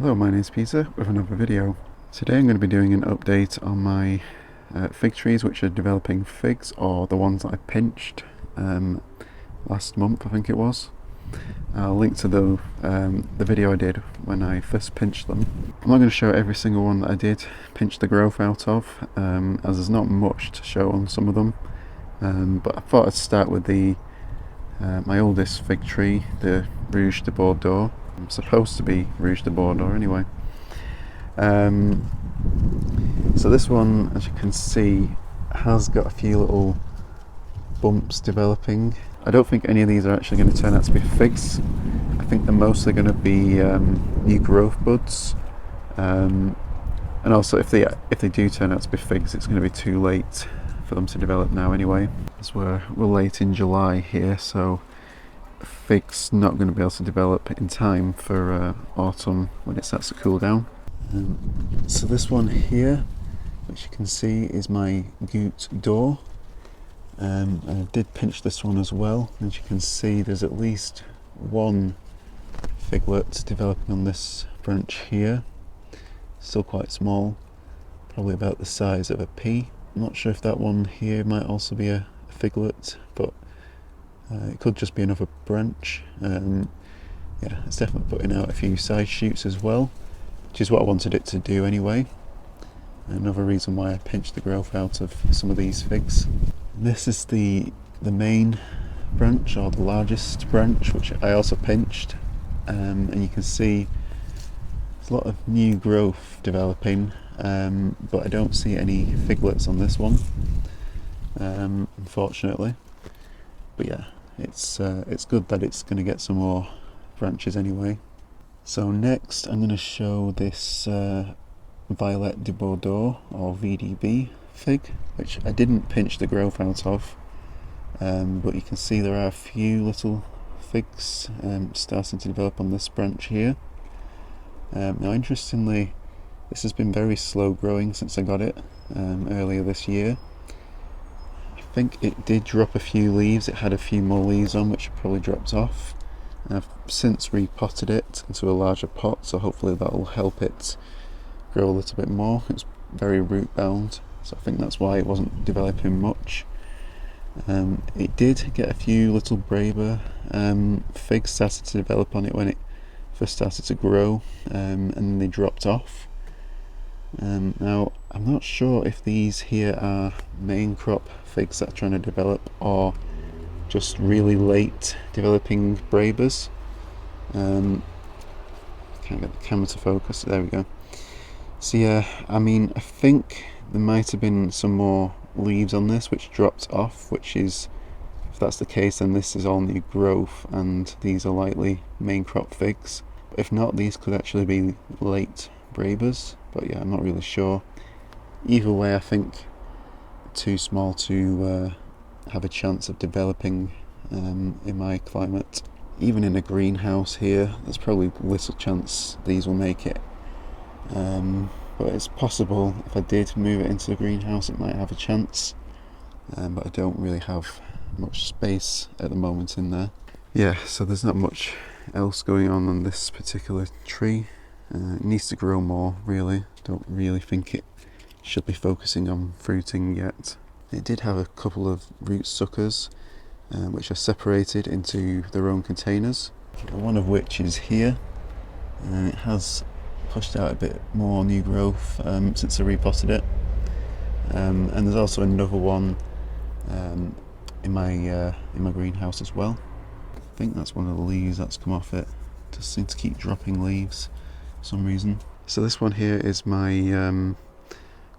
Hello, my name is Peter with another video. Today I'm going to be doing an update on my fig trees which are developing figs, or the ones that I pinched last month, I think it was. I'll link to the video I did when I first pinched them. I'm not going to show every single one that I did pinch the growth out of, as there's not much to show on some of them, but I thought I'd start with my oldest fig tree, the Rouge de Bordeaux. Supposed to be Rouge de Bordeaux anyway. So this one, as you can see, has got a few little bumps developing. I don't think any of these are actually going to turn out to be figs. I think they're mostly going to be new growth buds, and also if they do turn out to be figs, it's going to be too late for them to develop now anyway, as we're late in July here, so fig's not going to be able to develop in time for autumn when it starts to cool down. So this one here, which you can see, is my Gute Fig. I did pinch this one as well. As you can see, there's at least one figlet developing on this branch here. Still quite small, probably about the size of a pea. I'm not sure if that one here might also be a figlet, but it could just be another branch. Yeah, it's definitely putting out a few side shoots as well, which is what I wanted it to do anyway. Another reason why I pinched the growth out of some of these figs. This is the main branch, or the largest branch, which I also pinched, and you can see there's a lot of new growth developing, but I don't see any figlets on this one, unfortunately. But yeah, it's good that it's going to get some more branches anyway. So next I'm going to show this Violet de Bordeaux, or VDB Fig, which I didn't pinch the growth out of, but you can see there are a few little figs starting to develop on this branch here. Now interestingly, this has been very slow growing since I got it earlier this year. I think it did drop a few leaves. It had a few more leaves on, which probably dropped off. I've since repotted it into a larger pot, so hopefully that'll help it grow a little bit more. It's very root bound, so I think that's why it wasn't developing much. It did get a few little braver figs started to develop on it when it first started to grow, and then they dropped off. Now I'm not sure if these here are main crop figs that are trying to develop, or just really late developing brabers. Can't get the camera to focus, there we go. So yeah, I mean, I think there might have been some more leaves on this which dropped off, which is, if that's the case, then this is all new growth and these are likely main crop figs. But if not, these could actually be late brabers, but yeah, I'm not really sure. Either way, I think too small to have a chance of developing in my climate. Even in a greenhouse here, there's probably little chance these will make it. But it's possible if I did move it into the greenhouse, it might have a chance. But I don't really have much space at the moment in there. Yeah, so there's not much else going on this particular tree. It needs to grow more, really. Don't really think it should be focusing on fruiting yet. It did have a couple of root suckers, which are separated into their own containers, one of which is here. It has pushed out a bit more new growth since I repotted it, and there's also another one in my greenhouse as well. I think that's one of the leaves that's come off it. It does seem to keep dropping leaves for some reason. So this one here is my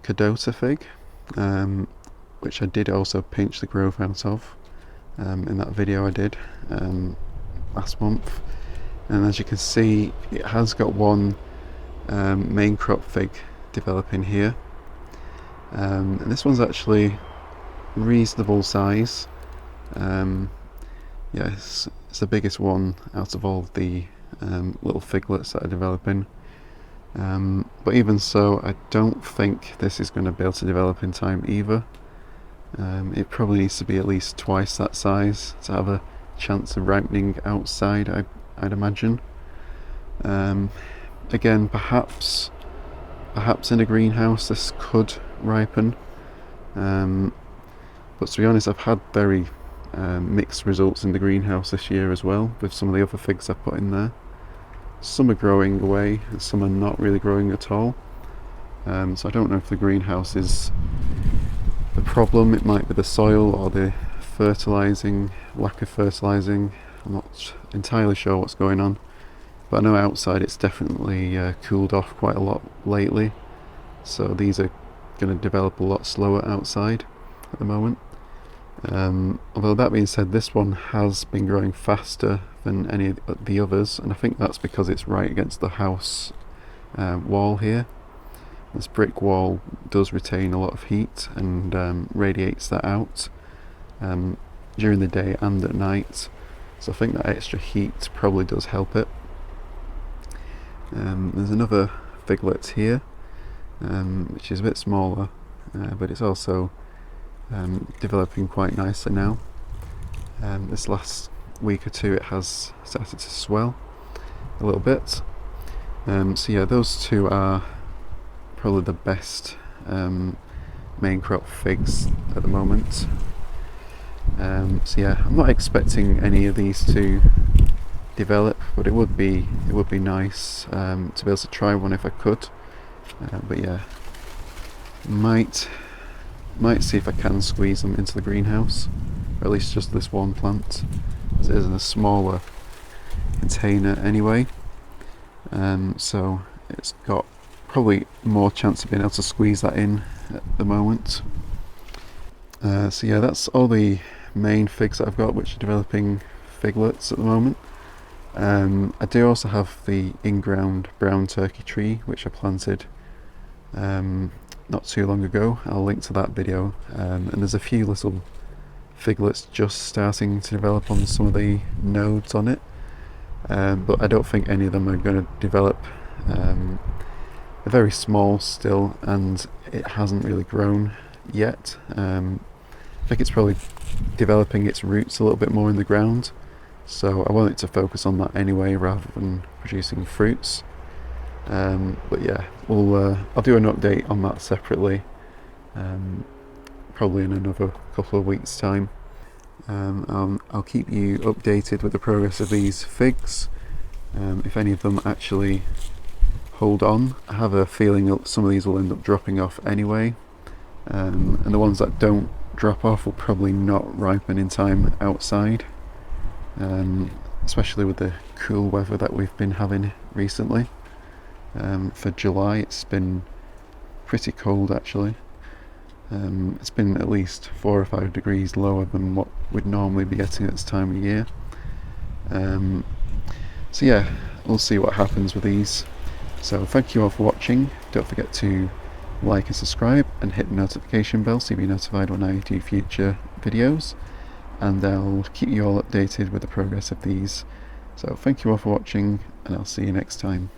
Cadota Fig, which I did also pinch the growth out of in that video I did last month. And as you can see, it has got one main crop fig developing here, and this one's actually reasonable size. Yeah, it's the biggest one out of all the little figlets that are developing. But even so, I don't think this is going to be able to develop in time either. It probably needs to be at least twice that size to have a chance of ripening outside, I'd imagine. again, perhaps in a greenhouse this could ripen, but to be honest, I've had very mixed results in the greenhouse this year as well with some of the other figs I've put in there. Some are growing away and some are not really growing at all, so I don't know if the greenhouse is the problem. It might be the soil or the lack of fertilising. I'm not entirely sure what's going on, but I know outside it's definitely cooled off quite a lot lately, so these are going to develop a lot slower outside at the moment. Although that being said, this one has been growing faster than any of the others, and I think that's because it's right against the house wall here. This brick wall does retain a lot of heat and radiates that out during the day and at night, so I think that extra heat probably does help it. There's another figlet here, which is a bit smaller, but it's also developing quite nicely now. This last week or two it has started to swell a little bit. So yeah, those two are probably the best main crop figs at the moment. So yeah, I'm not expecting any of these to develop, but it would be nice to be able to try one if I could. But yeah, might see if I can squeeze them into the greenhouse, or at least just this one plant, as it is in a smaller container anyway. So it's got probably more chance of being able to squeeze that in at the moment. So yeah, that's all the main figs that I've got which are developing figlets at the moment. I do also have the in-ground brown turkey tree which I planted not too long ago. I'll link to that video, and there's a few little figlets just starting to develop on some of the nodes on it, but I don't think any of them are going to develop. They're very small still and it hasn't really grown yet. I think it's probably developing its roots a little bit more in the ground, so I want it to focus on that anyway rather than producing fruits. But yeah, I'll do an update on that separately, probably in another couple of weeks time. I'll keep you updated with the progress of these figs, if any of them actually hold on. I have a feeling that some of these will end up dropping off anyway, and the ones that don't drop off will probably not ripen in time outside, especially with the cool weather that we've been having recently. For July it's been pretty cold actually. It's been at least 4 or 5 degrees lower than what we'd normally be getting at this time of year. So yeah, we'll see what happens with these. So thank you all for watching. Don't forget to like and subscribe and hit the notification bell so you'll be notified when I do future videos, and I'll keep you all updated with the progress of these. So thank you all for watching, and I'll see you next time.